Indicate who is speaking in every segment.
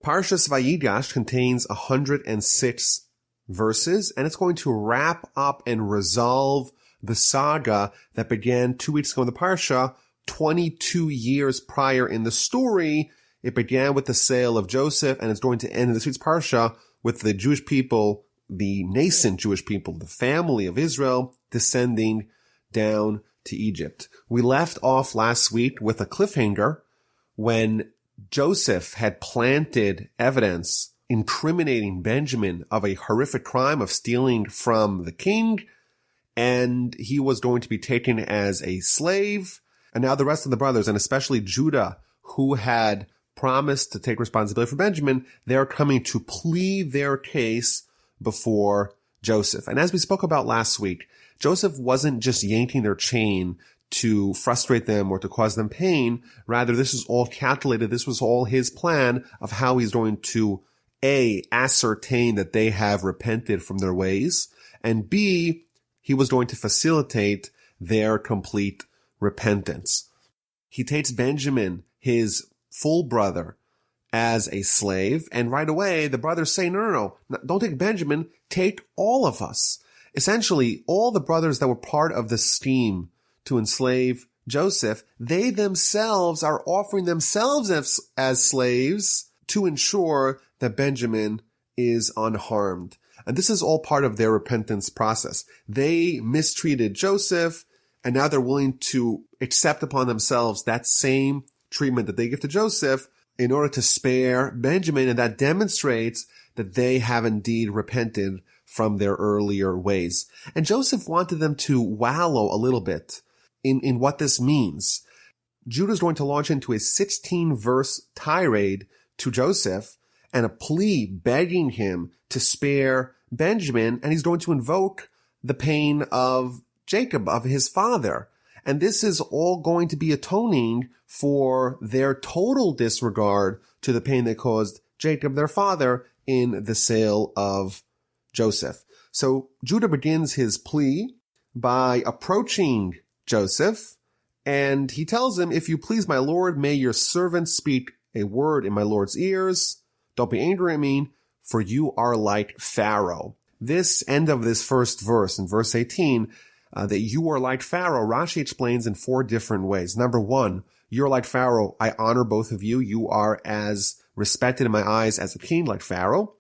Speaker 1: Parshas Vayigash contains 106 verses, and it's going to wrap up and resolve the saga that began 2 weeks ago in the Parsha, 22 years prior in the story. It began with the sale of Joseph, and it's going to end in this week's Parsha with the Jewish people, the nascent Jewish people, the family of Israel, descending down to Egypt. We left off last week with a cliffhanger when Joseph had planted evidence incriminating Benjamin of a horrific crime of stealing from the king, and he was going to be taken as a slave. And now the rest of the brothers, and especially Judah, who had promised to take responsibility for Benjamin, they're coming to plead their case before Joseph. And as we spoke about last week, Joseph wasn't just yanking their chain to frustrate them or to cause them pain. Rather, this is all calculated. This was all his plan of how he's going to, A, ascertain that they have repented from their ways, and B, he was going to facilitate their complete repentance. He takes Benjamin, his full brother, as a slave, and right away the brothers say, no, don't take Benjamin, take all of us. Essentially, all the brothers that were part of the scheme to enslave Joseph, they themselves are offering themselves as slaves to ensure that Benjamin is unharmed. And this is all part of their repentance process. They mistreated Joseph, and now they're willing to accept upon themselves that same treatment that they give to Joseph in order to spare Benjamin, and that demonstrates that they have indeed repented from their earlier ways. And Joseph wanted them to wallow a little bit in what this means. Judah is going to launch into a 16-verse tirade to Joseph and a plea begging him to spare Benjamin, and he's going to invoke the pain of Jacob, of his father. And this is all going to be atoning for their total disregard to the pain they caused Jacob, their father, in the sale of Joseph. So Judah begins his plea by approaching Joseph, and he tells him, "If you please, my lord, may your servant speak a word in my lord's ears. Don't be angry at me, for you are like Pharaoh." This end of this first verse, in verse 18, that you are like Pharaoh, Rashi explains in 4 different ways. Number 1, you're like Pharaoh. I honor both of you. You are as respected in my eyes as a king like Pharaoh.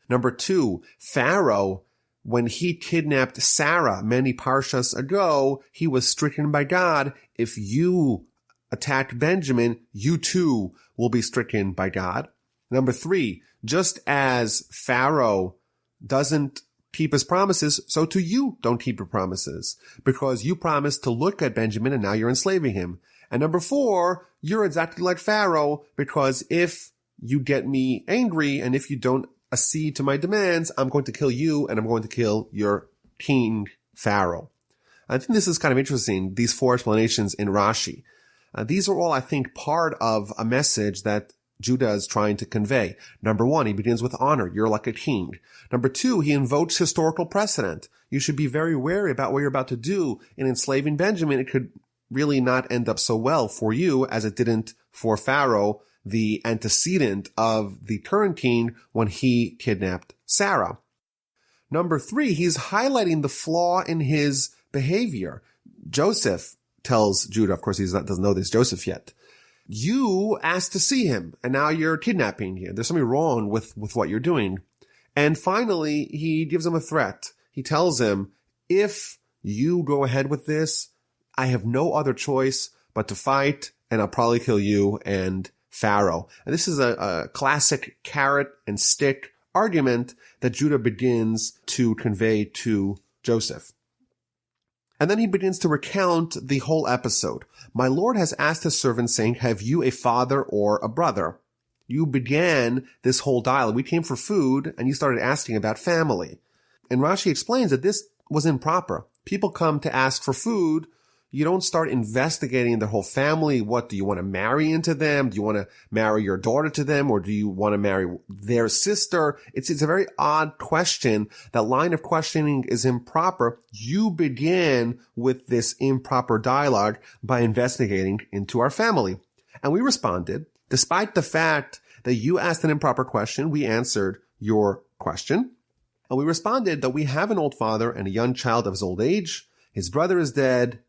Speaker 1: Number 2, Pharaoh, when he kidnapped Sarah many parshas ago, he was stricken by God. If you attack Benjamin, you too will be stricken by God. Number 3, just as Pharaoh doesn't keep his promises, so too you don't keep your promises, because you promised to look at Benjamin and now you're enslaving him. And number 4, you're exactly like Pharaoh, because if you get me angry and if you don't accede to my demands, I'm going to kill you and I'm going to kill your king, Pharaoh. I think this is kind of interesting, these 4 explanations in Rashi. These are all, I think, part of a message that Judah is trying to convey. Number 1, he begins with honor. You're like a king. Number 2, he invokes historical precedent. You should be very wary about what you're about to do in enslaving Benjamin. It could really not end up so well for you as it didn't for Pharaoh, the antecedent of the current king when he kidnapped Sarah. Number 3, he's highlighting the flaw in his behavior. Joseph tells Judah, of course he doesn't know this Joseph yet, you asked to see him, and now you're kidnapping him. There's something wrong with what you're doing. And finally, he gives him a threat. He tells him, if you go ahead with this, I have no other choice but to fight, and I'll probably kill you and Pharaoh. And this is a classic carrot and stick argument that Judah begins to convey to Joseph. And then he begins to recount the whole episode. My lord has asked his servant, saying, have you a father or a brother? You began this whole dialogue. We came for food, and you started asking about family. And Rashi explains that this was improper. People come to ask for food. You don't start investigating their whole family. What, do you want to marry into them? Do you want to marry your daughter to them? Or do you want to marry their sister? It's a very odd question. That line of questioning is improper. You begin with this improper dialogue by investigating into our family. And we responded, despite the fact that you asked an improper question. We answered your question. And we responded that we have an old father and a young child of his old age. His brother is dead,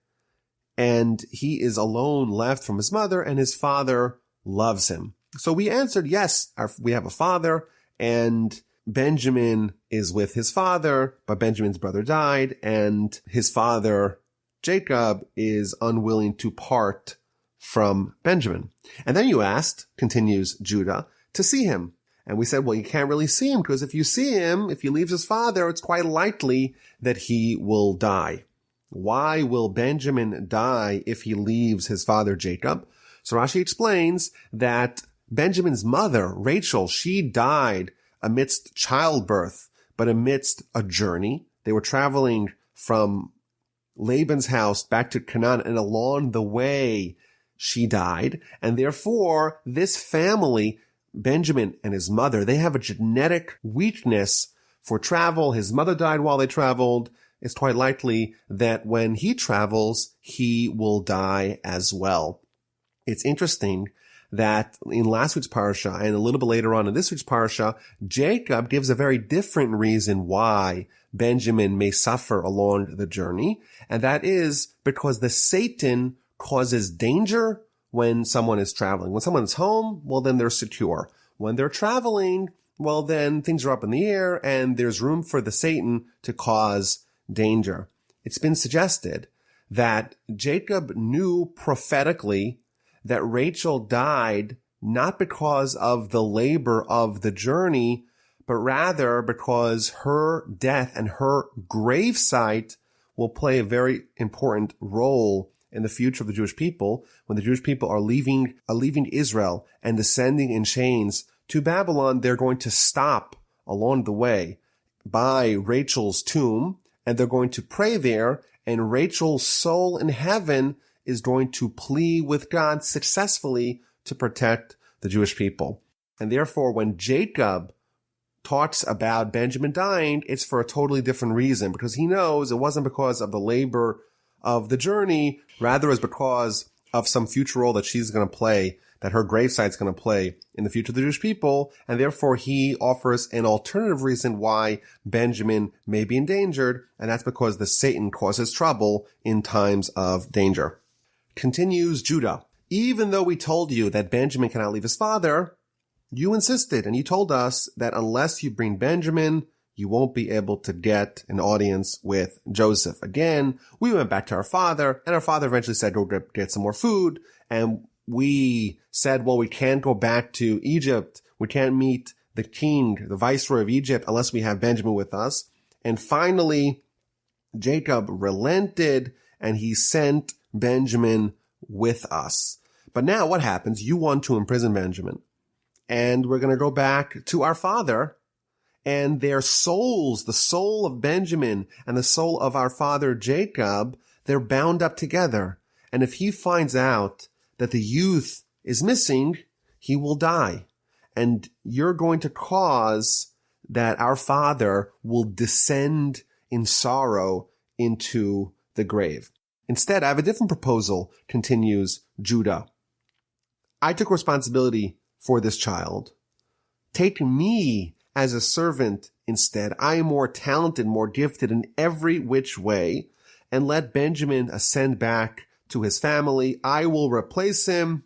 Speaker 1: and he is alone left from his mother, and his father loves him. So we answered, yes, we have a father, and Benjamin is with his father, but Benjamin's brother died, and his father, Jacob, is unwilling to part from Benjamin. And then you asked, continues Judah, to see him. And we said, well, you can't really see him, because if you see him, if he leaves his father, it's quite likely that he will die. Why will Benjamin die if he leaves his father Jacob? So Rashi explains that Benjamin's mother, Rachel, she died amidst childbirth, but amidst a journey. They were traveling from Laban's house back to Canaan, and along the way, she died. And therefore, this family, Benjamin and his mother, they have a genetic weakness for travel. His mother died while they traveled. It's quite likely that when he travels, he will die as well. It's interesting that in last week's parsha and a little bit later on in this week's parsha, Jacob gives a very different reason why Benjamin may suffer along the journey. And that is because the Satan causes danger when someone is traveling. When someone's home, well, then they're secure. When they're traveling, well, then things are up in the air and there's room for the Satan to cause danger. It's been suggested that Jacob knew prophetically that Rachel died not because of the labor of the journey, but rather because her death and her gravesite will play a very important role in the future of the Jewish people. When the Jewish people are leaving Israel and descending in chains to Babylon, they're going to stop along the way by Rachel's tomb, and they're going to pray there, and Rachel's soul in heaven is going to plead with God successfully to protect the Jewish people. And therefore, when Jacob talks about Benjamin dying, it's for a totally different reason, because he knows it wasn't because of the labor of the journey, rather is because of some future role that she's going to play, that her gravesite's going to play in the future of the Jewish people, and therefore he offers an alternative reason why Benjamin may be endangered, and that's because the Satan causes trouble in times of danger. Continues Judah, even though we told you that Benjamin cannot leave his father, you insisted, and you told us that unless you bring Benjamin, you won't be able to get an audience with Joseph. Again, we went back to our father, and our father eventually said, go get some more food, and we said, well, we can't go back to Egypt. We can't meet the king, the viceroy of Egypt, unless we have Benjamin with us. And finally, Jacob relented, and he sent Benjamin with us. But now what happens? You want to imprison Benjamin. And we're going to go back to our father, and their souls, the soul of Benjamin and the soul of our father Jacob, they're bound up together. And if he finds out that the youth is missing, he will die. And you're going to cause that our father will descend in sorrow into the grave. Instead, I have a different proposal, continues Judah. I took responsibility for this child. Take me as a servant instead. I am more talented, more gifted in every which way, and let Benjamin ascend back to his family. I will replace him.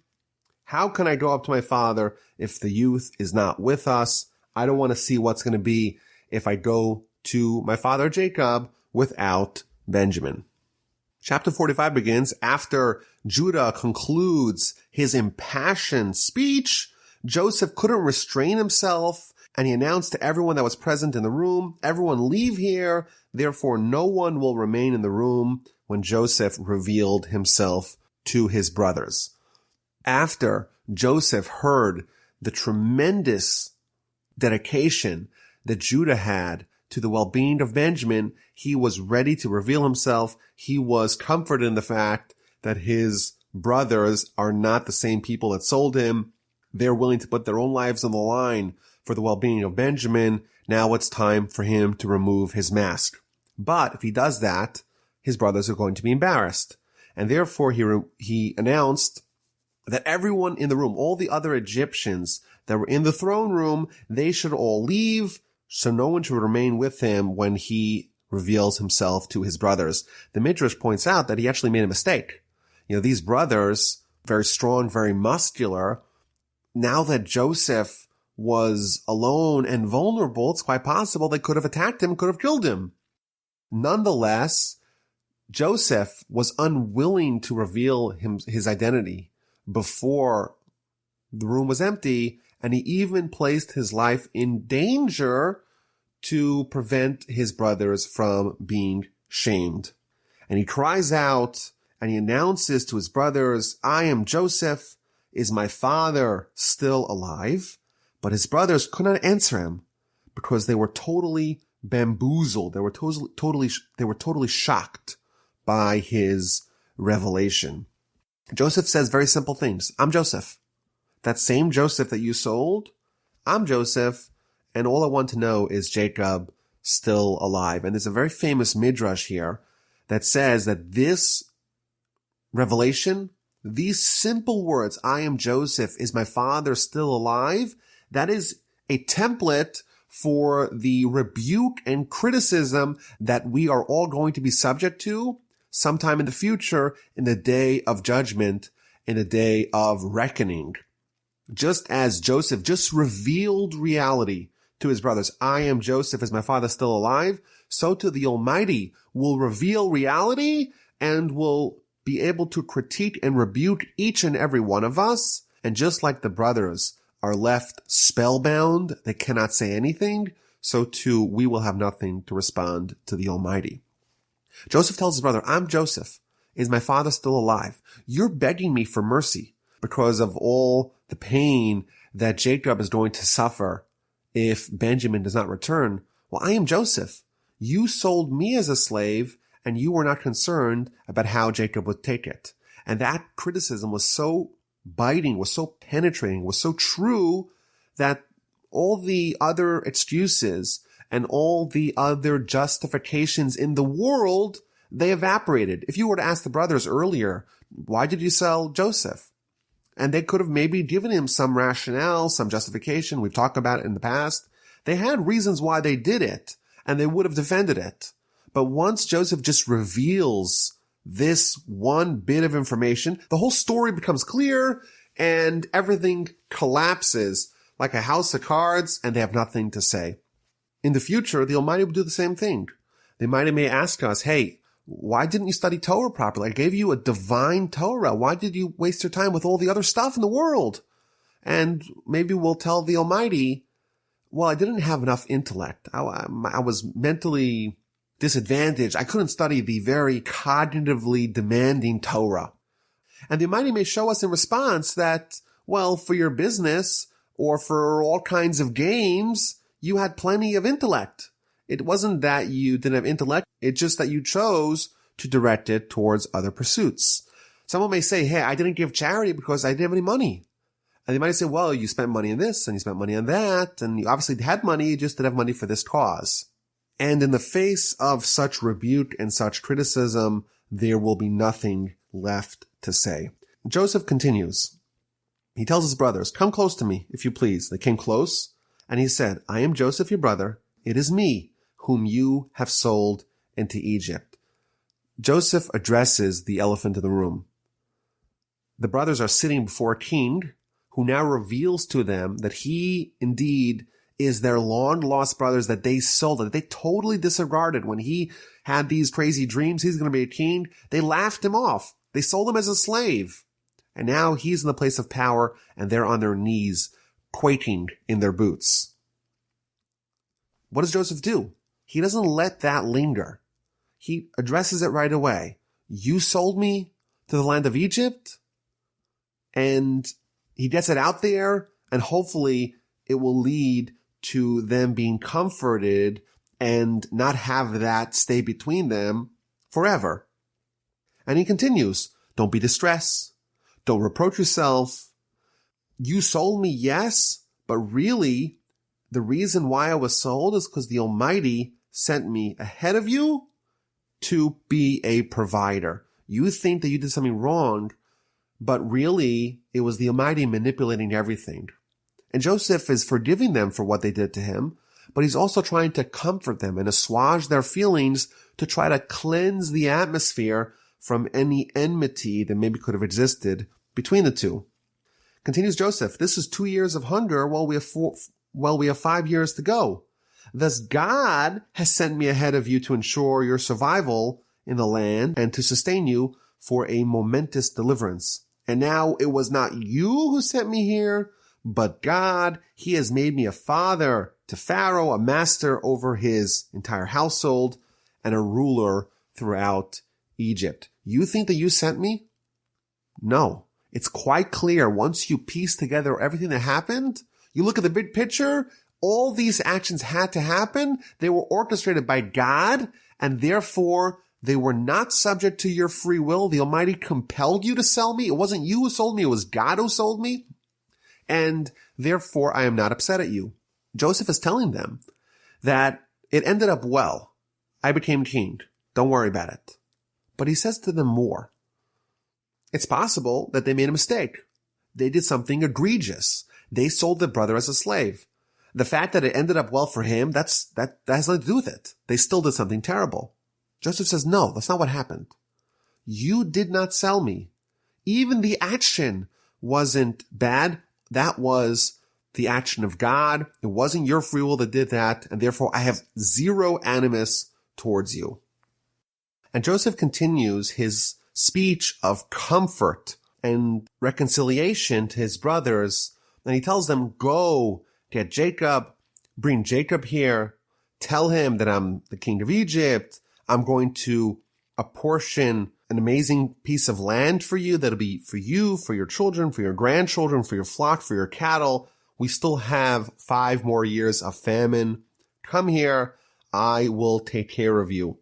Speaker 1: How can I go up to my father if the youth is not with us? I don't want to see what's going to be if I go to my father Jacob without Benjamin. Chapter 45 begins after Judah concludes his impassioned speech. Joseph couldn't restrain himself, and he announced to everyone that was present in the room, everyone leave here, therefore no one will remain in the room when Joseph revealed himself to his brothers. After Joseph heard the tremendous dedication that Judah had to the well-being of Benjamin, he was ready to reveal himself. He was comforted in the fact that his brothers are not the same people that sold him. They're willing to put their own lives on the line for the well-being of Benjamin. Now it's time for him to remove his mask. But if he does that, his brothers are going to be embarrassed. And therefore he announced that everyone in the room, all the other Egyptians that were in the throne room, they should all leave, so no one should remain with him when he reveals himself to his brothers. The Midrash points out that he actually made a mistake. These brothers, very strong, very muscular, now that Joseph was alone and vulnerable, it's quite possible they could have attacked him, could have killed him. Nonetheless, Joseph was unwilling to reveal his identity before the room was empty, and he even placed his life in danger to prevent his brothers from being shamed. And he cries out and he announces to his brothers, I am Joseph. Is my father still alive? But his brothers could not answer him because they were totally bamboozled. They were totally shocked by his revelation. Joseph says very simple things. I'm Joseph. That same Joseph that you sold, I'm Joseph, and all I want to know is Jacob still alive. And there's a very famous midrash here that says that this revelation, these simple words, I am Joseph, is my father still alive? That is a template for the rebuke and criticism that we are all going to be subject to sometime in the future, in the day of judgment, in the day of reckoning. Just as Joseph just revealed reality to his brothers, I am Joseph, is my father still alive? So too the Almighty will reveal reality and will be able to critique and rebuke each and every one of us. And just like the brothers are left spellbound, they cannot say anything, so too we will have nothing to respond to the Almighty. Joseph tells his brother, I'm Joseph. Is my father still alive? You're begging me for mercy because of all the pain that Jacob is going to suffer if Benjamin does not return. Well, I am Joseph. You sold me as a slave, and you were not concerned about how Jacob would take it. And that criticism was so biting, was so penetrating, was so true that all the other excuses and all the other justifications in the world, they evaporated. If you were to ask the brothers earlier, why did you sell Joseph? And they could have maybe given him some rationale, some justification. We've talked about it in the past. They had reasons why they did it, and they would have defended it. But once Joseph just reveals this one bit of information, the whole story becomes clear and everything collapses like a house of cards, and they have nothing to say. In the future, the Almighty will do the same thing. The Almighty may ask us, hey, why didn't you study Torah properly? I gave you a divine Torah. Why did you waste your time with all the other stuff in the world? And maybe we'll tell the Almighty, well, I didn't have enough intellect. I was mentally disadvantaged. I couldn't study the very cognitively demanding Torah. And the Almighty may show us in response that, well, for your business or for all kinds of games, you had plenty of intellect. It wasn't that you didn't have intellect. It's just that you chose to direct it towards other pursuits. Someone may say, hey, I didn't give charity because I didn't have any money. And they might say, well, you spent money on this and you spent money on that. And you obviously had money, you just didn't have money for this cause. And in the face of such rebuke and such criticism, there will be nothing left to say. Joseph continues. He tells his brothers, come close to me, if you please. They came close, and he said, I am Joseph, your brother. It is me whom you have sold into Egypt. Joseph addresses the elephant in the room. The brothers are sitting before a king who now reveals to them that he indeed is their long-lost brothers that they sold, that they totally disregarded when he had these crazy dreams. He's going to be a king. They laughed him off. They sold him as a slave. And now he's in the place of power, and they're on their knees, quaking in their boots. What does Joseph do? He doesn't let that linger. He addresses it right away. You sold me to the land of Egypt? And he gets it out there, and hopefully it will lead to them being comforted and not have that stay between them forever. And he continues, don't be distressed. Don't reproach yourself. You sold me, yes, but really the reason why I was sold is because the Almighty sent me ahead of you to be a provider. You think that you did something wrong, but really it was the Almighty manipulating everything. And Joseph is forgiving them for what they did to him, but he's also trying to comfort them and assuage their feelings to try to cleanse the atmosphere from any enmity that maybe could have existed between the two. Continues Joseph, this is 2 years of hunger while we have 5 years to go. Thus God has sent me ahead of you to ensure your survival in the land and to sustain you for a momentous deliverance. And now it was not you who sent me here, but God. He has made me a father to Pharaoh, a master over his entire household, and a ruler throughout Egypt. You think that you sent me? No. It's quite clear once you piece together everything that happened, you look at the big picture, all these actions had to happen. They were orchestrated by God, and therefore they were not subject to your free will. The Almighty compelled you to sell me. It wasn't you who sold me. It was God who sold me. And therefore I am not upset at you. Joseph is telling them that it ended up well. I became king. Don't worry about it. But he says to them more. It's possible that they made a mistake. They did something egregious. They sold their brother as a slave. The fact that it ended up well for him, that has nothing to do with it. They still did something terrible. Joseph says, no, that's not what happened. You did not sell me. Even the action wasn't bad. That was the action of God. It wasn't your free will that did that, and therefore I have zero animus towards you. And Joseph continues his speech of comfort and reconciliation to his brothers, and he tells them, go get Jacob, bring Jacob here, tell him that I'm the king of Egypt. I'm going to apportion an amazing piece of land for you that'll be for you, for your children, for your grandchildren, for your flock, for your cattle. We still have 5 more years of famine. Come here. I will take care of you.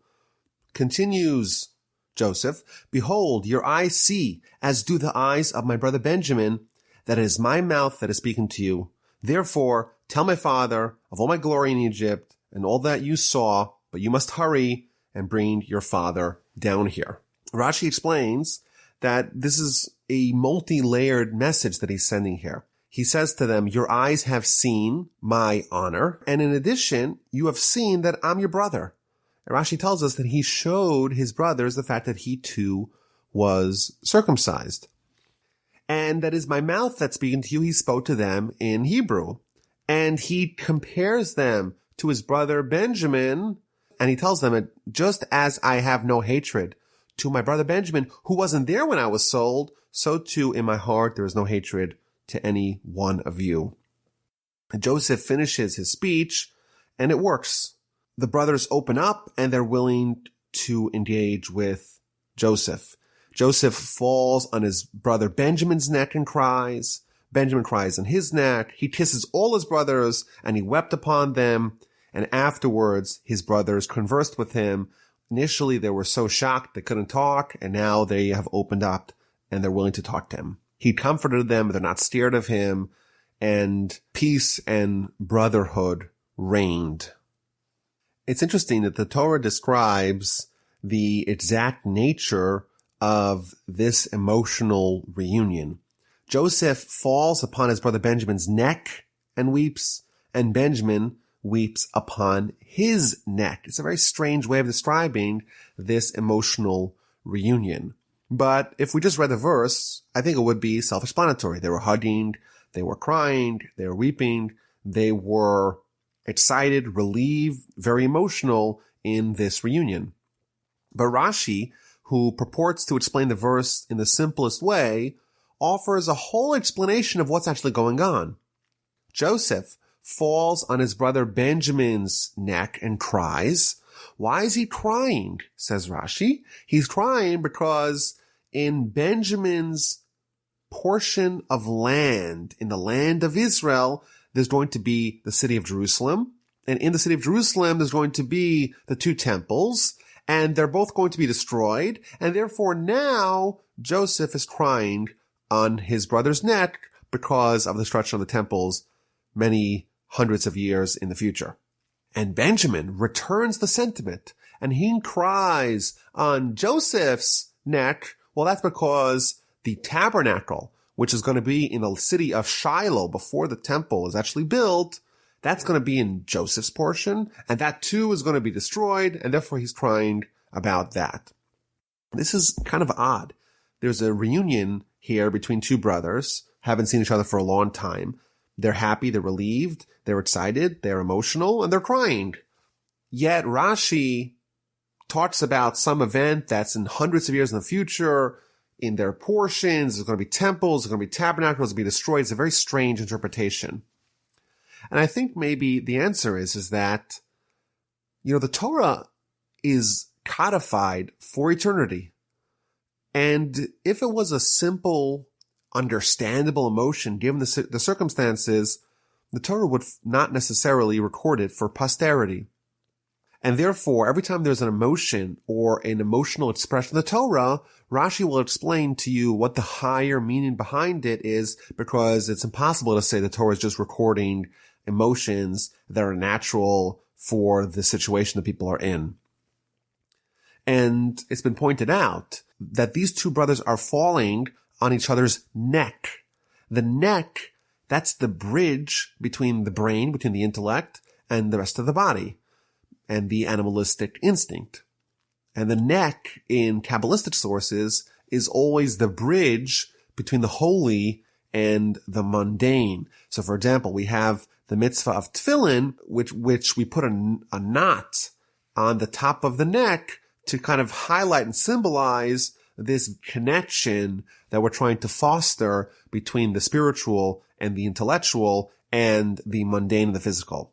Speaker 1: Continues Joseph, behold, your eyes see, as do the eyes of my brother Benjamin, that it is my mouth that is speaking to you. Therefore, tell my father of all my glory in Egypt and all that you saw, but you must hurry and bring your father down here. Rashi explains that this is a multi-layered message that he's sending here. He says to them, your eyes have seen my honor, and in addition, you have seen that I'm your brother. And Rashi tells us that he showed his brothers the fact that he too was circumcised. And that is my mouth that's speaking to you. He spoke to them in Hebrew. And he compares them to his brother Benjamin, and he tells them, just as I have no hatred to my brother Benjamin, who wasn't there when I was sold, so too in my heart there is no hatred to any one of you. And Joseph finishes his speech, and it works. The brothers open up, and they're willing to engage with Joseph. Joseph falls on his brother Benjamin's neck and cries. Benjamin cries on his neck. He kisses all his brothers, and he wept upon them. And afterwards, his brothers conversed with him. Initially, they were so shocked they couldn't talk, and now they have opened up, and they're willing to talk to him. He comforted them. They're not scared of him, and peace and brotherhood reigned. It's interesting that the Torah describes the exact nature of this emotional reunion. Joseph falls upon his brother Benjamin's neck and weeps, and Benjamin weeps upon his neck. It's a very strange way of describing this emotional reunion. But if we just read the verse, I think it would be self-explanatory. They were hugging, they were crying, they were weeping, they were excited, relieved, very emotional in this reunion. But Rashi, who purports to explain the verse in the simplest way, offers a whole explanation of what's actually going on. Joseph falls on his brother Benjamin's neck and cries. Why is he crying? Says Rashi. He's crying because in Benjamin's portion of land, in the land of Israel, there's going to be the city of Jerusalem. And in the city of Jerusalem, there's going to be the 2 temples, and they're both going to be destroyed. And therefore now Joseph is crying on his brother's neck because of the destruction of the temples many hundreds of years in the future. And Benjamin returns the sentiment, and he cries on Joseph's neck. Well, that's because the tabernacle, which is going to be in the city of Shiloh before the temple is actually built, that's going to be in Joseph's portion, and that too is going to be destroyed, and therefore he's crying about that. This is kind of odd. There's a reunion here between two brothers, haven't seen each other for a long time. They're happy, they're relieved, they're excited, they're emotional, and they're crying. Yet Rashi talks about some event that's in hundreds of years in the future, in their portions. There's going to be temples, there's going to be tabernacles, there's going to be destroyed. It's a very strange interpretation. And I think maybe the answer is that, the Torah is codified for eternity. And if it was a simple, understandable emotion, given the circumstances, the Torah would not necessarily record it for posterity. And therefore, every time there's an emotion or an emotional expression of the Torah, Rashi will explain to you what the higher meaning behind it is, because it's impossible to say the Torah is just recording emotions that are natural for the situation that people are in. And it's been pointed out that these two brothers are falling on each other's neck. The neck, that's the bridge between the brain, between the intellect, and the rest of the body, and the animalistic instinct. And the neck in Kabbalistic sources is always the bridge between the holy and the mundane. So for example, we have the mitzvah of tefillin, which we put a knot on the top of the neck to kind of highlight and symbolize this connection that we're trying to foster between the spiritual and the intellectual and the mundane and the physical.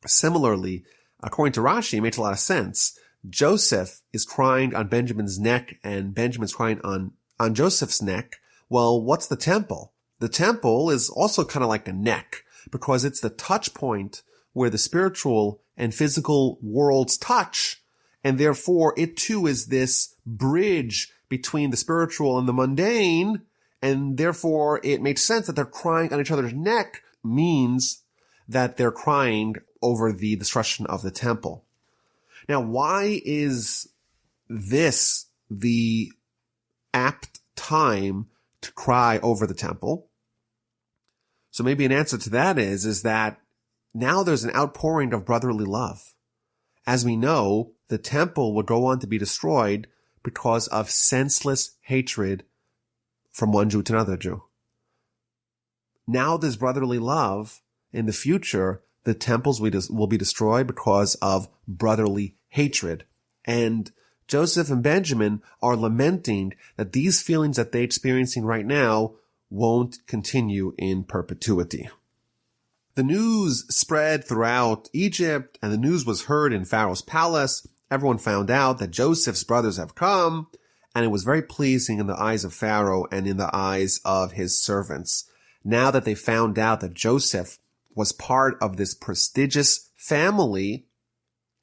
Speaker 1: Similarly, according to Rashi, it makes a lot of sense. Joseph is crying on Benjamin's neck and Benjamin's crying on Joseph's neck. Well, what's the temple? The temple is also kind of like a neck because it's the touch point where the spiritual and physical worlds touch. And therefore, it too is this bridge between the spiritual and the mundane. And therefore, it makes sense that they're crying on each other's neck means that they're crying over the destruction of the temple. Now, why is this the apt time to cry over the temple? So maybe an answer to that is that now there's an outpouring of brotherly love. As we know, the temple will go on to be destroyed because of senseless hatred from one Jew to another Jew. Now there's brotherly love. In the future, the temples will be destroyed because of brotherly hatred. And Joseph and Benjamin are lamenting that these feelings that they're experiencing right now won't continue in perpetuity. The news spread throughout Egypt, and the news was heard in Pharaoh's palace. Everyone found out that Joseph's brothers have come, and it was very pleasing in the eyes of Pharaoh and in the eyes of his servants. Now that they found out that Joseph was part of this prestigious family,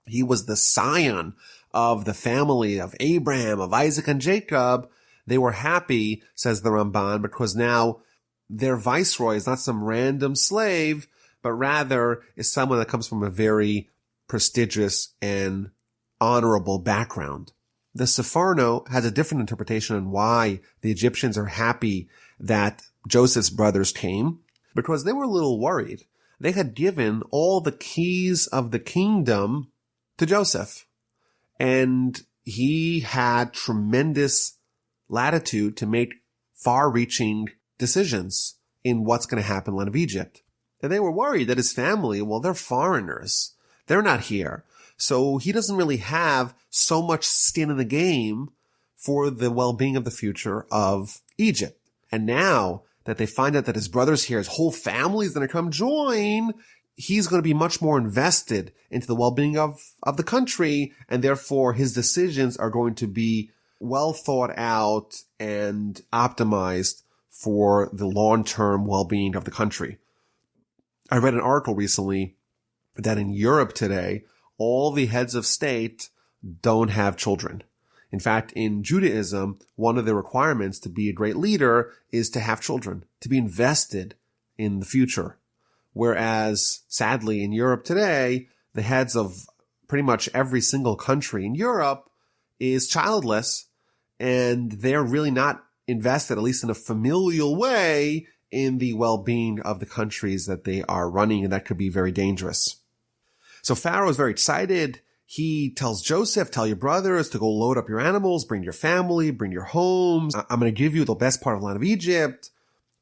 Speaker 1: he was the scion of the family of Abraham, of Isaac, and Jacob, they were happy, says the Ramban, because now their viceroy is not some random slave, but rather is someone that comes from a very prestigious and honorable background. The Sefarno has a different interpretation on why the Egyptians are happy that Joseph's brothers came, because they were a little worried. They had given all the keys of the kingdom to Joseph, and he had tremendous latitude to make far-reaching decisions in what's going to happen in the land of Egypt. And they were worried that his family, well, they're foreigners. They're not here. So he doesn't really have so much skin in the game for the well-being of the future of Egypt. And now that they find out that his brother's here, his whole family's going to come join, he's going to be much more invested into the well-being of the country, and therefore his decisions are going to be well thought out and optimized for the long-term well-being of the country. I read an article recently that in Europe today, all the heads of state don't have children. In fact, in Judaism, one of the requirements to be a great leader is to have children, to be invested in the future. Whereas, sadly, in Europe today, the heads of pretty much every single country in Europe is childless, and they're really not invested, at least in a familial way, in the well-being of the countries that they are running, and that could be very dangerous. So Pharaoh is very excited. He tells Joseph, tell your brothers to go load up your animals, bring your family, bring your homes. I'm going to give you the best part of the land of Egypt.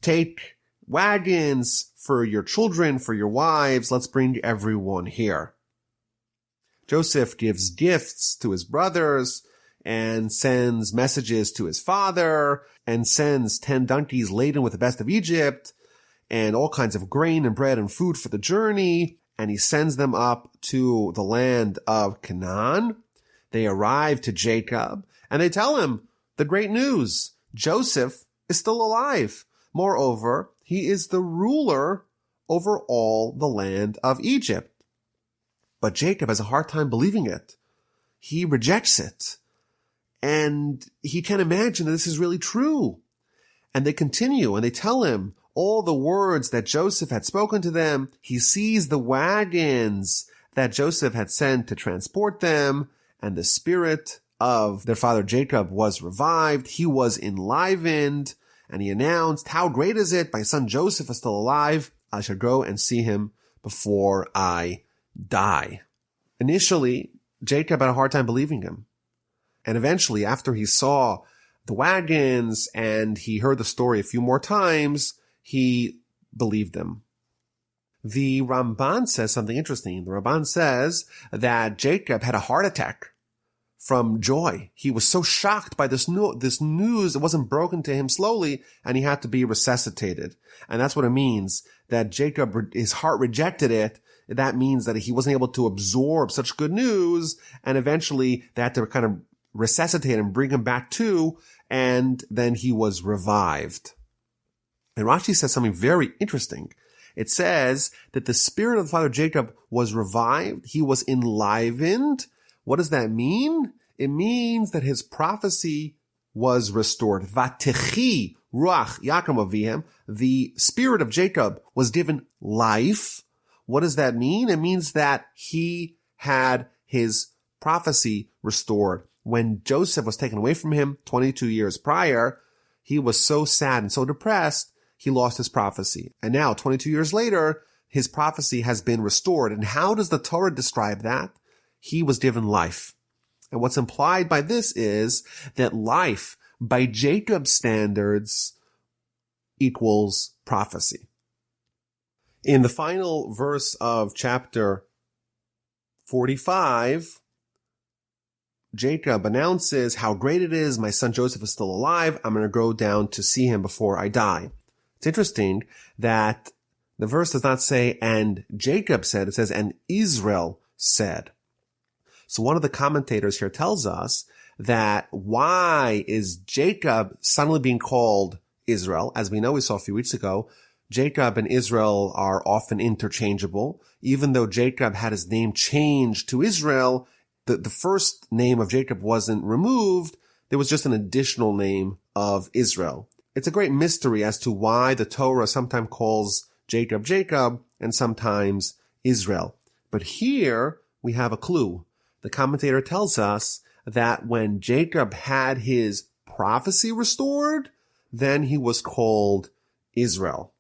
Speaker 1: Take wagons for your children, for your wives. Let's bring everyone here. Joseph gives gifts to his brothers and sends messages to his father and sends 10 donkeys laden with the best of Egypt and all kinds of grain and bread and food for the journey. And he sends them up to the land of Canaan. They arrive to Jacob and they tell him the great news. Joseph is still alive. Moreover, he is the ruler over all the land of Egypt. But Jacob has a hard time believing it. He rejects it. And he can't imagine that this is really true. And they continue and they tell him all the words that Joseph had spoken to them. He sees the wagons that Joseph had sent to transport them, and the spirit of their father Jacob was revived. He was enlivened, and he announced, how great is it? My son Joseph is still alive. I shall go and see him before I die. Initially, Jacob had a hard time believing him. And eventually, after he saw the wagons and he heard the story a few more times, he believed them. The Ramban says something interesting. The Ramban says that Jacob had a heart attack from joy. He was so shocked by this news. It wasn't broken to him slowly, and he had to be resuscitated. And that's what it means, that Jacob, his heart rejected it. That means that he wasn't able to absorb such good news, and eventually they had to kind of resuscitate him, bring him back to, and then he was revived. And Rashi says something very interesting. It says that the spirit of the father Jacob was revived. He was enlivened. What does that mean? It means that his prophecy was restored. Vatechi ruach Yaakov avihem. The spirit of Jacob was given life. What does that mean? It means that he had his prophecy restored. When Joseph was taken away from him 22 years prior, he was so sad and so depressed, he lost his prophecy. And now, 22 years later, his prophecy has been restored. And how does the Torah describe that? He was given life. And what's implied by this is that life, by Jacob's standards, equals prophecy. In the final verse of chapter 45, Jacob announces how great it is. My son Joseph is still alive. I'm going to go down to see him before I die. It's interesting that the verse does not say, and Jacob said. It says, and Israel said. So one of the commentators here tells us that why is Jacob suddenly being called Israel? As we know, we saw a few weeks ago, Jacob and Israel are often interchangeable. Even though Jacob had his name changed to Israel, the first name of Jacob wasn't removed. There was just an additional name of Israel. It's a great mystery as to why the Torah sometimes calls Jacob Jacob and sometimes Israel. But here we have a clue. The commentator tells us that when Jacob had his prophecy restored, then he was called Israel.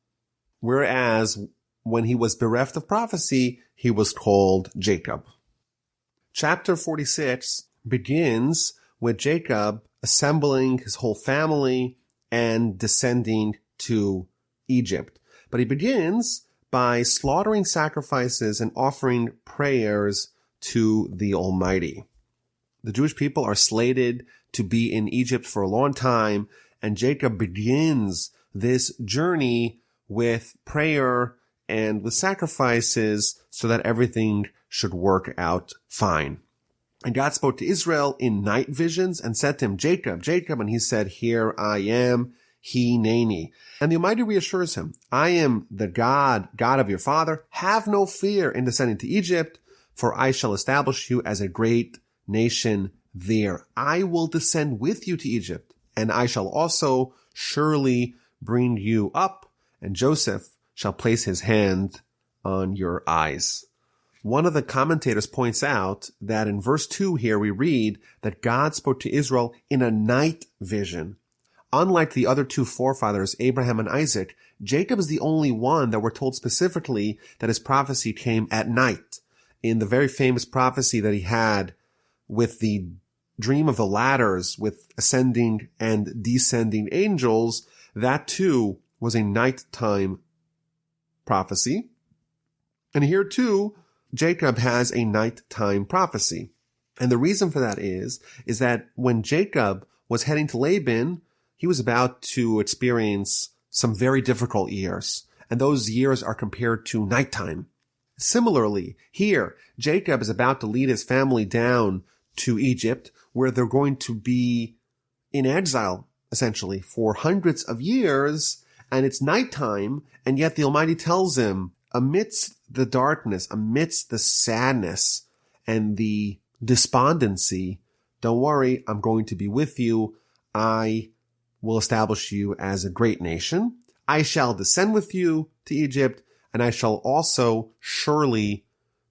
Speaker 1: Whereas when he was bereft of prophecy, he was called Jacob. Chapter 46 begins with Jacob assembling his whole family and descending to Egypt. But he begins by slaughtering sacrifices and offering prayers to the Almighty. The Jewish people are slated to be in Egypt for a long time, and Jacob begins this journey with prayer and with sacrifices so that everything should work out fine. And God spoke to Israel in night visions and said to him, Jacob, Jacob, and he said, here I am, Hineni. And the Almighty reassures him, I am the God of your father. Have no fear in descending to Egypt, for I shall establish you as a great nation there. I will descend with you to Egypt, and I shall also surely bring you up, and Joseph shall place his hand on your eyes. One of the commentators points out that in verse 2 here we read that God spoke to Israel in a night vision. Unlike the other two forefathers, Abraham and Isaac, Jacob is the only one that we're told specifically that his prophecy came at night. In the very famous prophecy that he had with the dream of the ladders with ascending and descending angels, that too was a nighttime prophecy. And here too, Jacob has a nighttime prophecy. And the reason for that is that when Jacob was heading to Laban, he was about to experience some very difficult years. And those years are compared to nighttime. Similarly, here, Jacob is about to lead his family down to Egypt, where they're going to be in exile, essentially, for hundreds of years, and it's nighttime, and yet the Almighty tells him, amidst the darkness, amidst the sadness and the despondency, don't worry, I'm going to be with you. I will establish you as a great nation. I shall descend with you to Egypt, and I shall also surely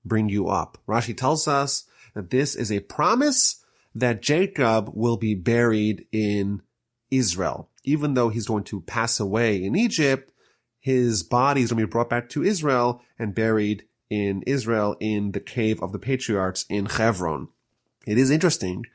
Speaker 1: bring you up. Rashi tells us that this is a promise that Jacob will be buried in Israel. Even though he's going to pass away in Egypt, his body is going to be brought back to Israel and buried in Israel in the cave of the patriarchs in Hebron. It is interesting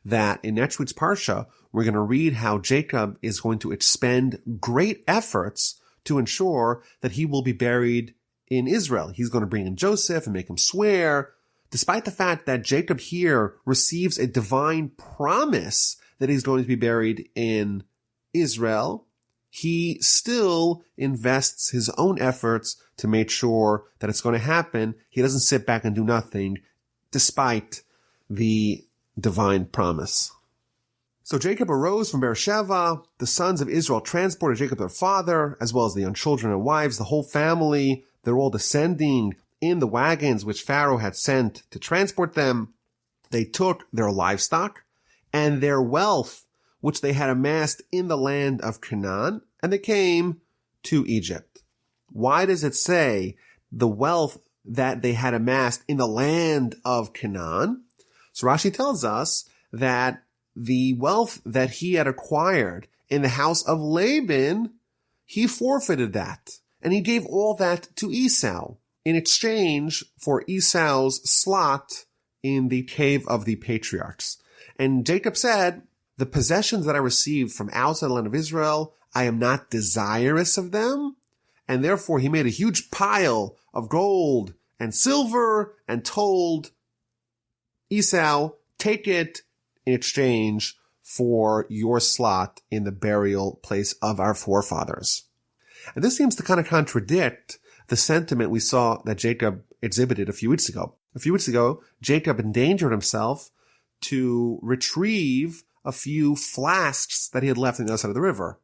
Speaker 1: that in next week's Parsha, we're going to read how Jacob is going to expend great efforts to ensure that he will be buried in Israel. He's going to bring in Joseph and make him swear, despite the fact that Jacob here receives a divine promise that he's going to be buried in Israel. He still invests his own efforts to make sure that it's going to happen. He doesn't sit back and do nothing, despite the divine promise. So Jacob arose from Beersheba. The sons of Israel transported Jacob their father, as well as the young children and wives, the whole family. They're all descending in the wagons which Pharaoh had sent to transport them. They took their livestock and their wealth, which they had amassed in the land of Canaan, and they came to Egypt. Why does it say the wealth that they had amassed in the land of Canaan? So Rashi tells us that the wealth that he had acquired in the house of Laban, he forfeited that, and he gave all that to Esau in exchange for Esau's slot in the cave of the patriarchs. And Jacob said, the possessions that I received from outside the land of Israel, I am not desirous of them. And therefore he made a huge pile of gold and silver and told Esau, take it in exchange for your slot in the burial place of our forefathers. And this seems to kind of contradict the sentiment we saw that Jacob exhibited a few weeks ago. A few weeks ago, Jacob endangered himself to retrieve a few flasks that he had left on the other side of the river,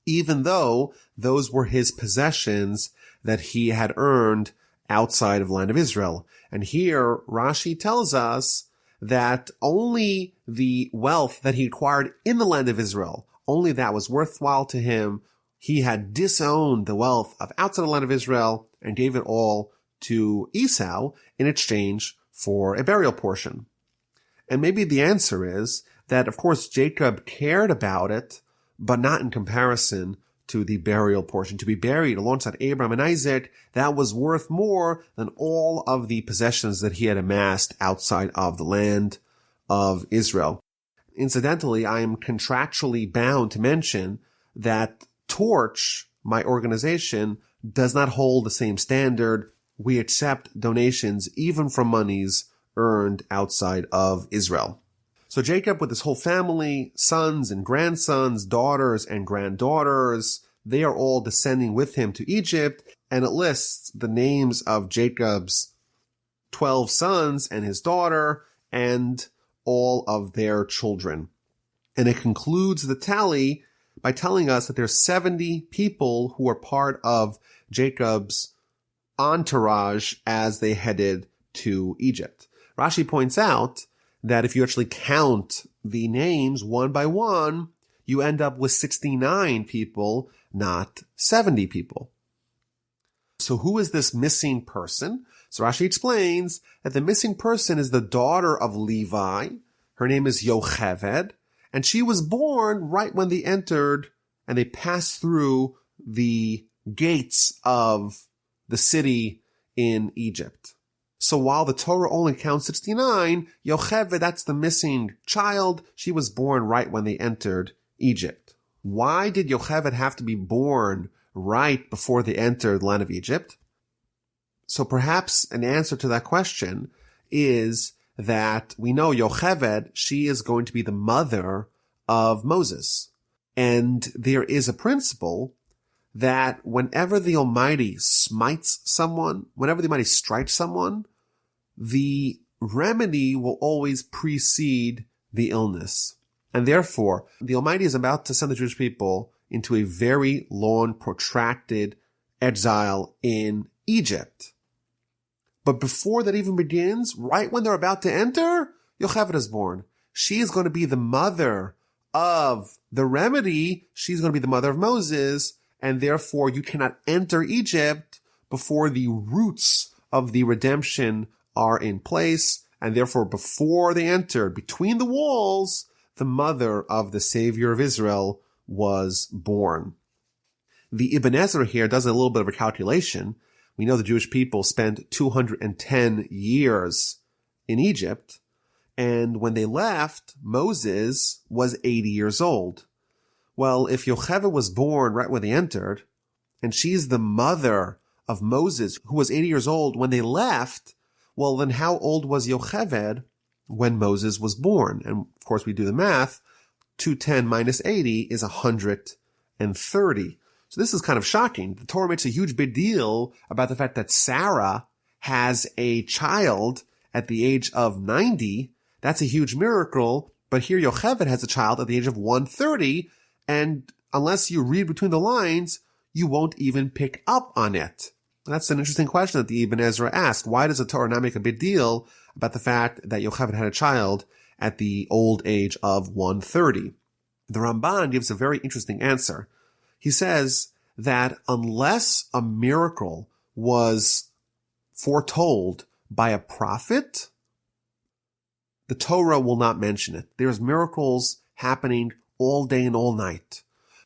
Speaker 1: even though those were his possessions that he had earned outside of the land of Israel. And here, Rashi tells us that only the wealth that he acquired in the land of Israel, only that was worthwhile to him. He had disowned the wealth of outside the land of Israel and gave it all to Esau in exchange for a burial portion. And maybe the answer is that, of course, Jacob cared about it, but not in comparison to the burial portion. To be buried alongside Abraham and Isaac, that was worth more than all of the possessions that he had amassed outside of the land of Israel. Incidentally, I am contractually bound to mention that Torch, my organization, does not hold the same standard. We accept donations even from monies earned outside of Israel. So Jacob, with his whole family, sons and grandsons, daughters and granddaughters, they are all descending with him to Egypt, and it lists the names of Jacob's 12 sons and his daughter and all of their children. And it concludes the tally by telling us that there's 70 people who are part of Jacob's entourage as they headed to Egypt. Rashi points out that if you actually count the names one by one, you end up with 69 people, not 70 people. So who is this missing person? So Rashi explains that the missing person is the daughter of Levi. Her name is Yocheved, And she was born right when they entered and they passed through the gates of the city in Egypt. So while the Torah only counts 69, Yocheved, that's the missing child, she was born right when they entered Egypt. Why did Yocheved have to be born right before they entered the land of Egypt? So perhaps an answer to that question is that we know Yocheved, she is going to be the mother of Moses. And there is a principle that whenever the Almighty smites someone, whenever the Almighty strikes someone, the remedy will always precede the illness. And therefore, the Almighty is about to send the Jewish people into a very long, protracted exile in Egypt. But before that even begins, right when they're about to enter, Yocheved is born. She is going to be the mother of the remedy. She's going to be the mother of Moses. And therefore, you cannot enter Egypt before the roots of the redemption are in place. And therefore, before they entered, between the walls, the mother of the Savior of Israel was born. The Ibn Ezra here does a little bit of a calculation. We know the Jewish people spent 210 years in Egypt. And when they left, Moses was 80 years old. Well, if Yocheved was born right when they entered, and she's the mother of Moses, who was 80 years old when they left, well, then how old was Yocheved when Moses was born? And of course, we do the math. 210 minus 80 is 130. So this is kind of shocking. The Torah makes a huge big deal about the fact that Sarah has a child at the age of 90. That's a huge miracle. But here Yocheved has a child at the age of 130. And unless you read between the lines, you won't even pick up on it. That's an interesting question that the Ibn Ezra asked. Why does the Torah not make a big deal about the fact that Yocheved had a child at the old age of 130? The Ramban gives a very interesting answer. He says that unless a miracle was foretold by a prophet, the Torah will not mention it. There's miracles happening all day and all night.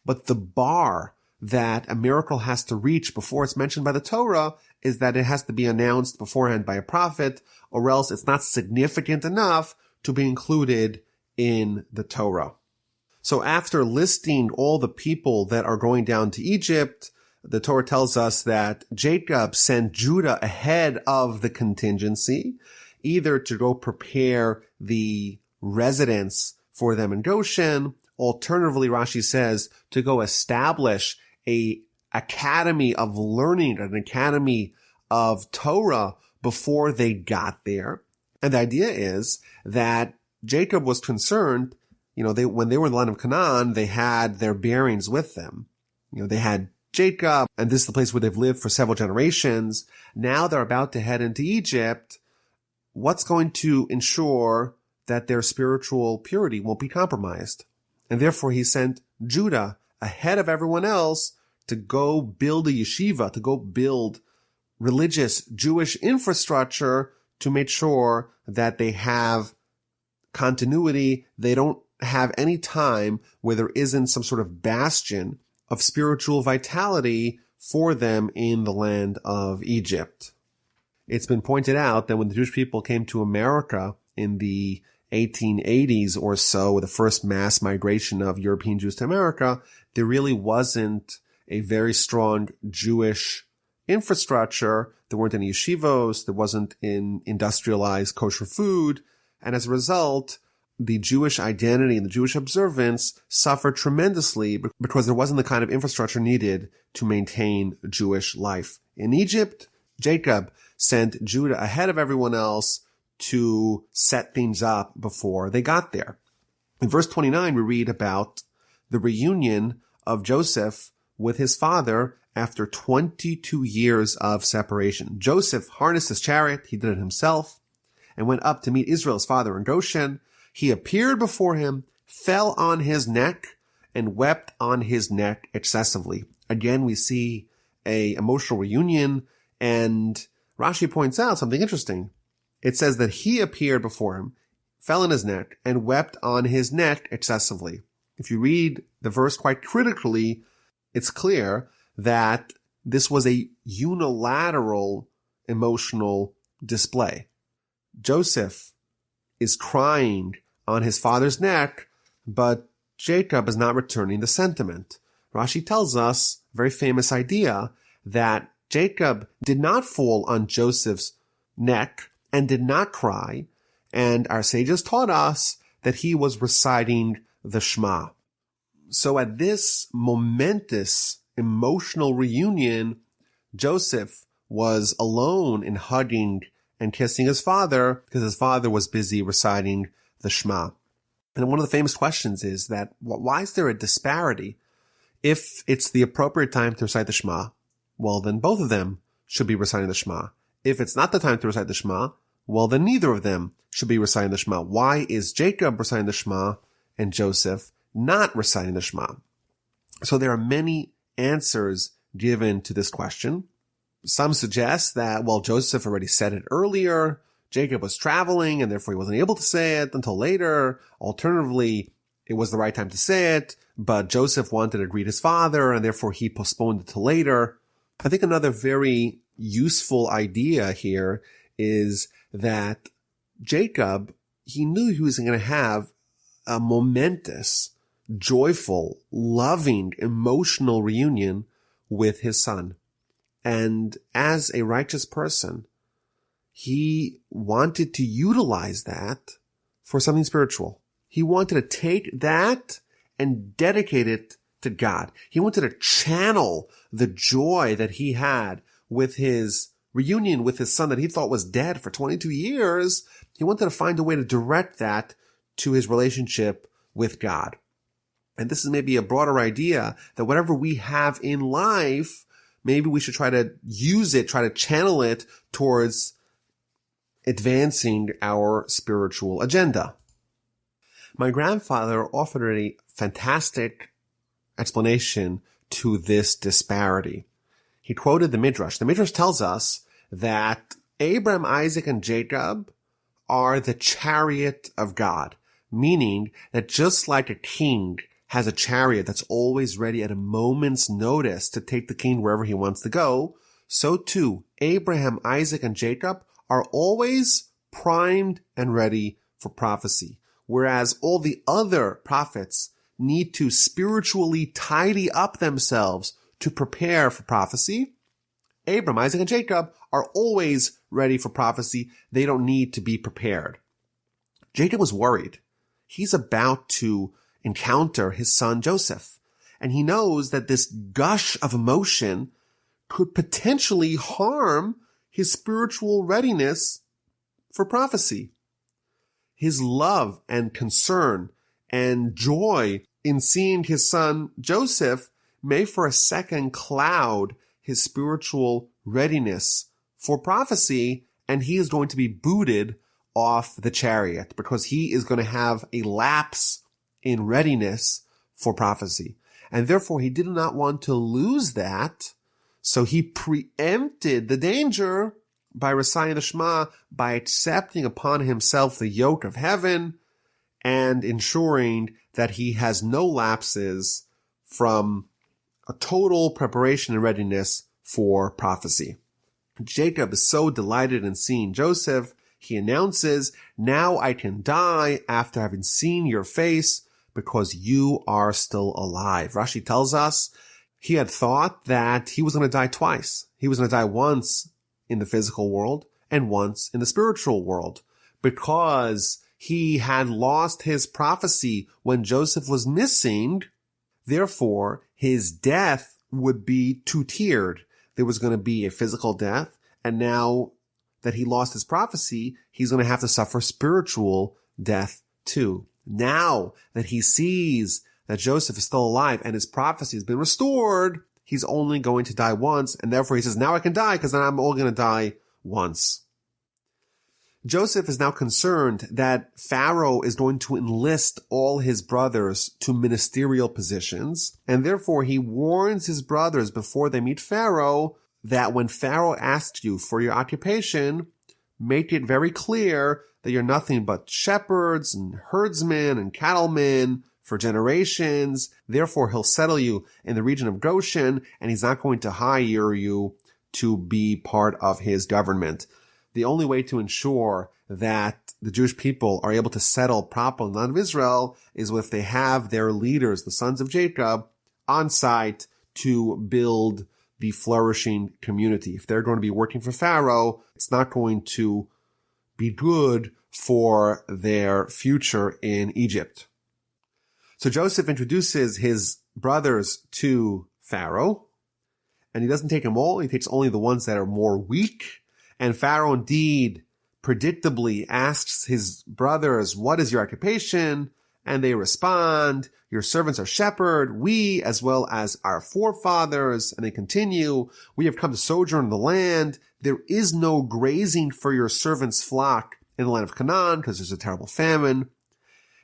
Speaker 1: But the bar that a miracle has to reach before it's mentioned by the Torah is that it has to be announced beforehand by a prophet, or else it's not significant enough to be included in the Torah. So after listing all the people that are going down to Egypt, the Torah tells us that Jacob sent Judah ahead of the contingency, either to go prepare the residence for them in Goshen. Alternatively, Rashi says, to go establish a academy of learning, an academy of Torah before they got there. And the idea is that Jacob was concerned, when they were in the land of Canaan, they had their bearings with them. They had Jacob, and this is the place where they've lived for several generations. Now they're about to head into Egypt. What's going to ensure that their spiritual purity won't be compromised? And therefore he sent Judah ahead of everyone else to go build a yeshiva, to go build religious Jewish infrastructure to make sure that they have continuity. They don't have any time where there isn't some sort of bastion of spiritual vitality for them in the land of Egypt. It's been pointed out that when the Jewish people came to America in the 1880s or so, the first mass migration of European Jews to America, there really wasn't a very strong Jewish infrastructure. There weren't any yeshivos. There wasn't industrialized kosher food. And as a result, the Jewish identity and the Jewish observance suffered tremendously because there wasn't the kind of infrastructure needed to maintain Jewish life. In Egypt, Jacob sent Judah ahead of everyone else to set things up before they got there. In verse 29, we read about the reunion of Joseph with his father after 22 years of separation. Joseph harnessed his chariot, he did it himself, and went up to meet Israel's father in Goshen. He appeared before him, fell on his neck, and wept on his neck excessively. Again, we see an emotional reunion, and Rashi points out something interesting. It says that he appeared before him. fell on his neck and wept on his neck excessively. If you read the verse quite critically, it's clear that this was a unilateral emotional display. Joseph is crying on his father's neck, but Jacob is not returning the sentiment. Rashi tells us a very famous idea that Jacob did not fall on Joseph's neck and did not cry, and our sages taught us that he was reciting the Shema. So at this momentous emotional reunion, Joseph was alone in hugging and kissing his father because his father was busy reciting the Shema. And one of the famous questions is that why is there a disparity? If it's the appropriate time to recite the Shema, well, then both of them should be reciting the Shema. If it's not the time to recite the Shema, well, then neither of them should be reciting the Shema. Why is Jacob reciting the Shema and Joseph not reciting the Shema? So there are many answers given to this question. Some suggest that, well, Joseph already said it earlier. Jacob was traveling and therefore he wasn't able to say it until later. Alternatively, it was the right time to say it, but Joseph wanted to greet his father and therefore he postponed it till later. I think another very useful idea here is that Jacob, he knew he was going to have a momentous, joyful, loving, emotional reunion with his son. And as a righteous person, he wanted to utilize that for something spiritual. He wanted to take that and dedicate it to God. He wanted to channel the joy that he had with his reunion with his son that he thought was dead for 22 years. He wanted to find a way to direct that to his relationship with God. And this is maybe a broader idea that whatever we have in life, maybe we should try to use it, try to channel it towards advancing our spiritual agenda. My grandfather offered a fantastic explanation to this disparity. He quoted the Midrash. The Midrash tells us that Abraham, Isaac, and Jacob are the chariot of God, meaning that just like a king has a chariot that's always ready at a moment's notice to take the king wherever he wants to go, so too Abraham, Isaac, and Jacob are always primed and ready for prophecy. Whereas all the other prophets need to spiritually tidy up themselves to prepare for prophecy, Abraham, Isaac, and Jacob are always ready for prophecy. They don't need to be prepared. Jacob was worried. He's about to encounter his son Joseph, and he knows that this gush of emotion could potentially harm his spiritual readiness for prophecy. His love and concern and joy in seeing his son Joseph may for a second cloud his spiritual readiness for prophecy, and he is going to be booted off the chariot because he is going to have a lapse in readiness for prophecy. And therefore he did not want to lose that, so he preempted the danger by reciting the Shema, by accepting upon himself the yoke of heaven and ensuring that he has no lapses from a total preparation and readiness for prophecy. Jacob is so delighted in seeing Joseph, he announces, "Now I can die after having seen your face because you are still alive." Rashi tells us he had thought that he was going to die twice. He was going to die once in the physical world and once in the spiritual world because he had lost his prophecy when Joseph was missing. Therefore, his death would be two-tiered. There was going to be a physical death, and now that he lost his prophecy, he's going to have to suffer spiritual death too. Now that he sees that Joseph is still alive and his prophecy has been restored, he's only going to die once, and therefore he says, now I can die because then I'm all going to die once. Joseph is now concerned that Pharaoh is going to enlist all his brothers to ministerial positions, and therefore he warns his brothers before they meet Pharaoh that when Pharaoh asks you for your occupation, make it very clear that you're nothing but shepherds and herdsmen and cattlemen for generations. Therefore, he'll settle you in the region of Goshen, and he's not going to hire you to be part of his government. The only way to ensure that the Jewish people are able to settle properly in the land of Israel is if they have their leaders, the sons of Jacob, on site to build the flourishing community. If they're going to be working for Pharaoh, it's not going to be good for their future in Egypt. So Joseph introduces his brothers to Pharaoh, and he doesn't take them all. He takes only the ones that are more weak. And Pharaoh indeed predictably asks his brothers, what is your occupation? And they respond, your servants are shepherd, we as well as our forefathers. And they continue, we have come to sojourn in the land. There is no grazing for your servants' flock in the land of Canaan because there's a terrible famine.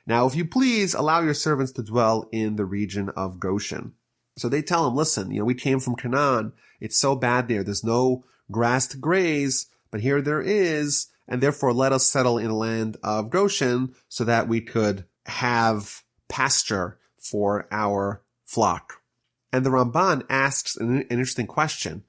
Speaker 1: Now, if you please, allow your servants to dwell in the region of Goshen. So they tell him, listen, we came from Canaan. It's so bad there. There's no grass to graze, but here there is. And therefore, let us settle in the land of Goshen so that we could have pasture for our flock. And the Ramban asks an interesting question.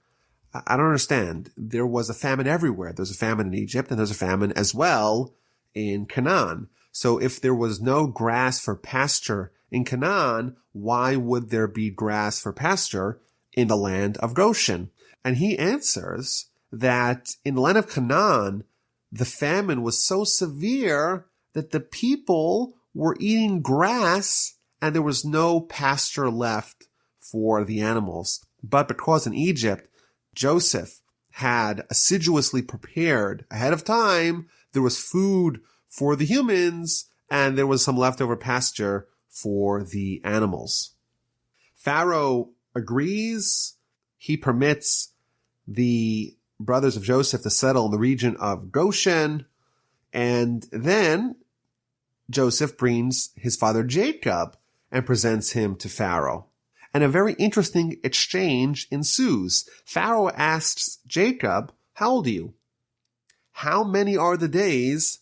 Speaker 1: I don't understand. There was a famine everywhere. There's a famine in Egypt, and there's a famine as well in Canaan. So if there was no grass for pasture in Canaan, why would there be grass for pasture in the land of Goshen? And he answers that in the land of Canaan, the famine was so severe that the people were eating grass and there was no pasture left for the animals. But because in Egypt, Joseph had assiduously prepared ahead of time, there was food for the humans and there was some leftover pasture for the animals. Pharaoh agrees. He permits the brothers of Joseph to settle in the region of Goshen. And then Joseph brings his father Jacob and presents him to Pharaoh. And a very interesting exchange ensues. Pharaoh asks Jacob, how old are you? How many are the days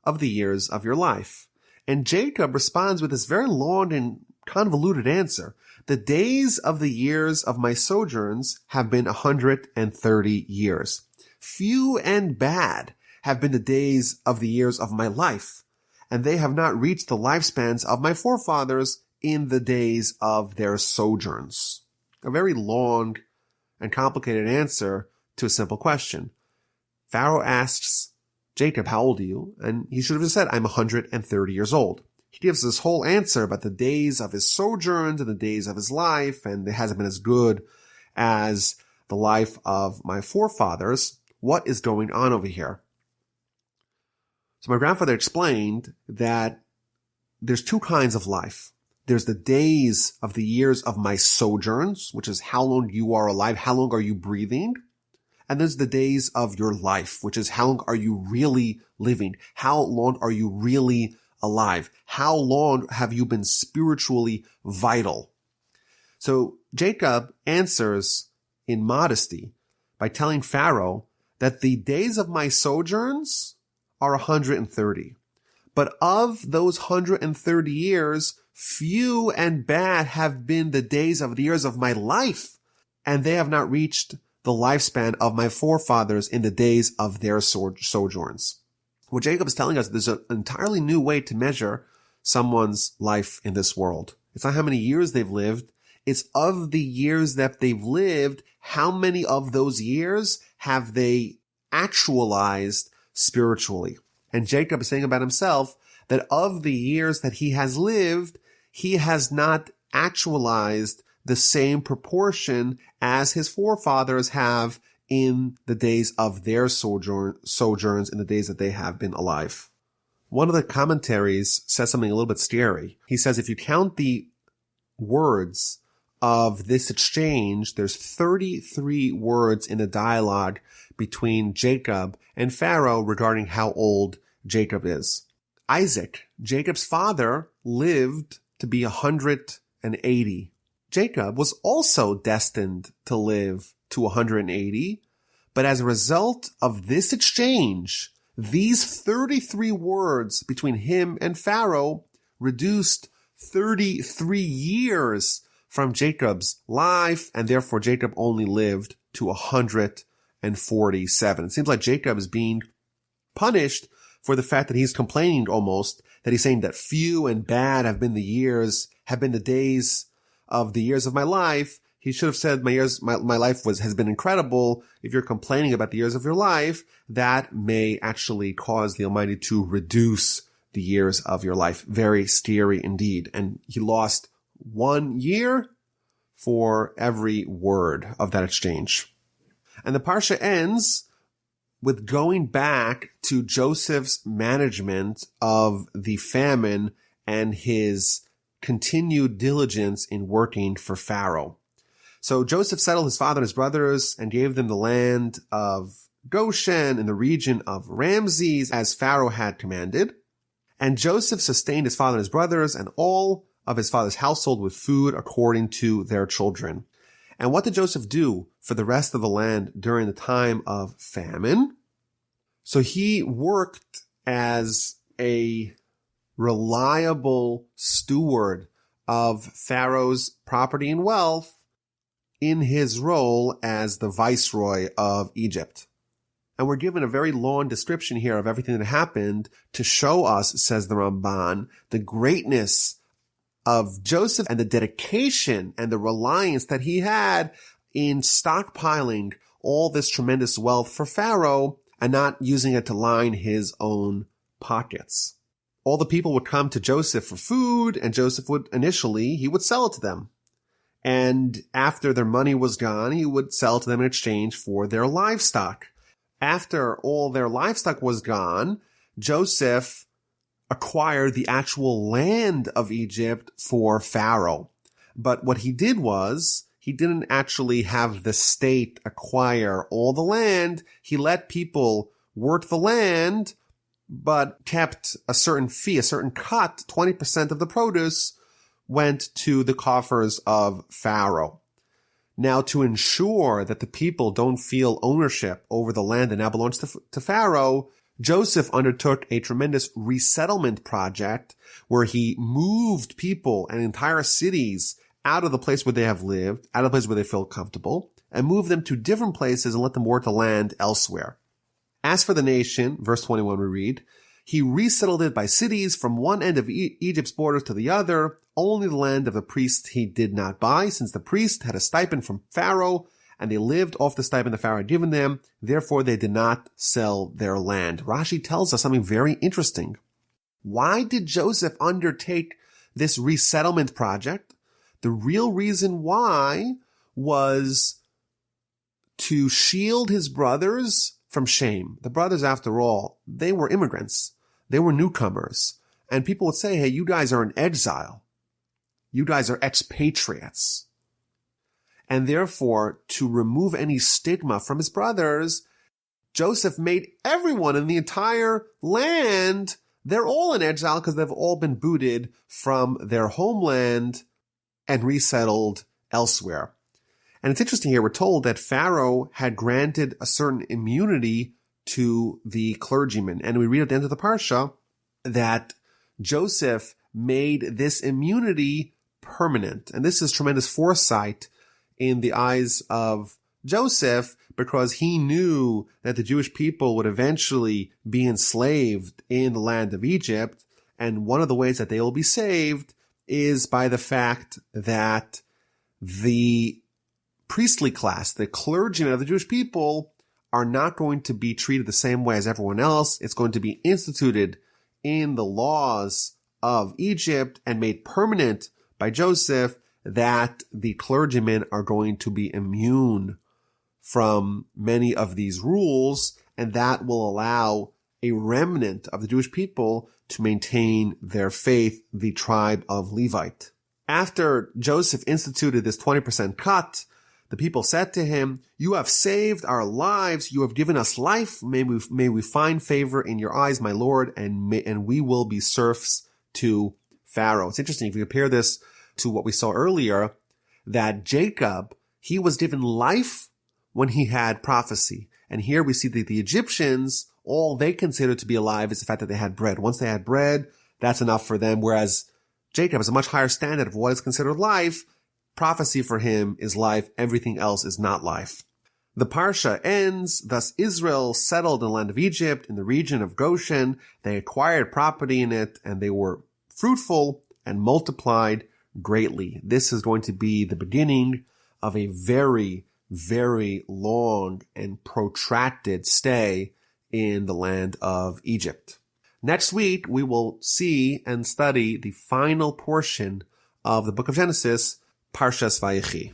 Speaker 1: of the years of your life? And Jacob responds with this very long and convoluted answer. The days of the years of my sojourns have been 130 years. Few and bad have been the days of the years of my life, and they have not reached the lifespans of my forefathers in the days of their sojourns. A very long and complicated answer to a simple question. Pharaoh asks Jacob, how old are you? And he should have said, I'm 130 years old. He gives this whole answer about the days of his sojourns and the days of his life, and it hasn't been as good as the life of my forefathers. What is going on over here? So my grandfather explained that there's two kinds of life. There's the days of the years of my sojourns, which is how long you are alive, how long are you breathing? And there's the days of your life, which is how long are you really living? How long are you really alive? How long have you been spiritually vital? So Jacob answers in modesty by telling Pharaoh that the days of my sojourns are 130. But of those 130 years, few and bad have been the days of the years of my life, and they have not reached the lifespan of my forefathers in the days of their sojourns. What Jacob is telling us, there's an entirely new way to measure someone's life in this world. It's not how many years they've lived. It's of the years that they've lived, how many of those years have they actualized spiritually? And Jacob is saying about himself that of the years that he has lived, he has not actualized the same proportion as his forefathers have in the days of their sojourns, in the days that they have been alive. One of the commentaries says something a little bit scary. He says if you count the words of this exchange, there's 33 words in the dialogue between Jacob and Pharaoh regarding how old Jacob is. Isaac, Jacob's father, lived to be 180. Jacob was also destined to live to 180, But as a result of this exchange, these 33 words between him and Pharaoh reduced 33 years from Jacob's life, and therefore Jacob only lived to 147. It seems like Jacob is being punished for the fact that he's complaining almost, that he's saying that few and bad have been the days of the years of my life. He should have said my life has been incredible. If you're complaining about the years of your life, that may actually cause the Almighty to reduce the years of your life. Very scary indeed. And he lost 1 year for every word of that exchange. And the Parsha ends with going back to Joseph's management of the famine and his continued diligence in working for Pharaoh. So Joseph settled his father and his brothers and gave them the land of Goshen in the region of Ramses as Pharaoh had commanded. And Joseph sustained his father and his brothers and all of his father's household with food according to their children. And what did Joseph do for the rest of the land during the time of famine? So he worked as a reliable steward of Pharaoh's property and wealth in his role as the viceroy of Egypt. And we're given a very long description here of everything that happened to show us, says the Ramban, the greatness of Joseph and the dedication and the reliance that he had in stockpiling all this tremendous wealth for Pharaoh and not using it to line his own pockets. All the people would come to Joseph for food, and Joseph would he would sell it to them. And after their money was gone, he would sell to them in exchange for their livestock. After all their livestock was gone, Joseph acquired the actual land of Egypt for Pharaoh. But what he did was, he didn't actually have the state acquire all the land. He let people work the land, but kept a certain fee, a certain cut, 20% of the produce went to the coffers of Pharaoh. Now, to ensure that the people don't feel ownership over the land that now belongs to Pharaoh, Joseph undertook a tremendous resettlement project where he moved people and entire cities out of the place where they have lived, out of the place where they feel comfortable, and moved them to different places and let them work the land elsewhere. As for the nation, verse 21 we read, he resettled it by cities from one end of Egypt's borders to the other. Only the land of the priest he did not buy, since the priest had a stipend from Pharaoh, and they lived off the stipend the Pharaoh had given them. Therefore, they did not sell their land. Rashi tells us something very interesting. Why did Joseph undertake this resettlement project? The real reason why was to shield his brothers from shame. The brothers, after all, they were immigrants. They were newcomers. And people would say, hey, you guys are in exile. You guys are expatriates. And therefore, to remove any stigma from his brothers, Joseph made everyone in the entire land, they're all in exile because they've all been booted from their homeland and resettled elsewhere. And it's interesting here, we're told that Pharaoh had granted a certain immunity to the clergymen. And we read at the end of the Parsha that Joseph made this immunity permanent. And this is tremendous foresight in the eyes of Joseph, because he knew that the Jewish people would eventually be enslaved in the land of Egypt. And one of the ways that they will be saved is by the fact that the priestly class, the clergymen of the Jewish people, are not going to be treated the same way as everyone else. It's going to be instituted in the laws of Egypt and made permanent by Joseph that the clergymen are going to be immune from many of these rules, and that will allow a remnant of the Jewish people to maintain their faith, the tribe of Levite. After Joseph instituted this 20% cut, the people said to him, you have saved our lives. You have given us life. May we find favor in your eyes, my Lord, and we will be serfs to Pharaoh. It's interesting. If you compare this to what we saw earlier, that Jacob, he was given life when he had prophecy. And here we see that the Egyptians, all they considered to be alive is the fact that they had bread. Once they had bread, that's enough for them. Whereas Jacob has a much higher standard of what is considered life. Prophecy for him is life. Everything else is not life. The Parsha ends, thus Israel settled in the land of Egypt, in the region of Goshen. They acquired property in it, and they were fruitful and multiplied greatly. This is going to be the beginning of a very, very long and protracted stay in the land of Egypt. Next week, we will see and study the final portion of the book of Genesis, Parshas Vayigash.